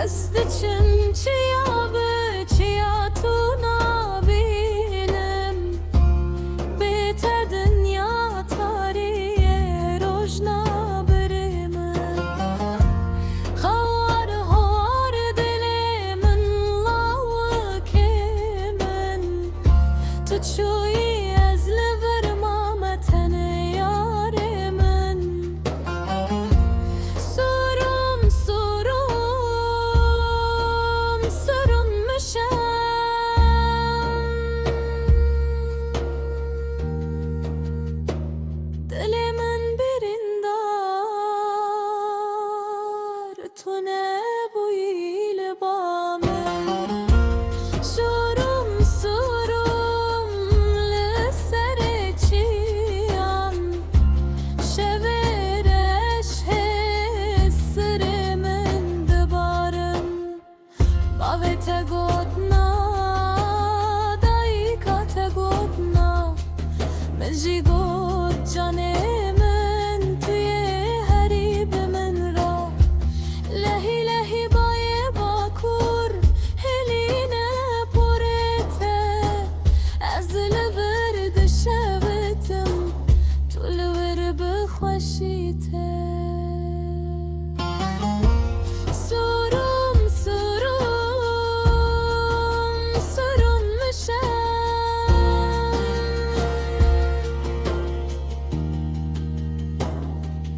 از دچن چیا به چیا تو نبینم بیت دنیا تاریه روش نبرم خوار هار دل من لاوک من تو چوی از لبر مامتن یار من سرم مشم دل من بریندار تو نبویی لبامن سرم لسر چیم شبرش حسر من دبارم باوت گودنا دایکات گودنا من جی گود جان من توی حریب من را لهی لهی بای باکور هلینه پرته از لبرد شبتم تو لبر بخوشیته سرم مشم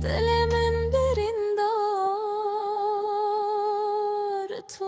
دل من بریندار تو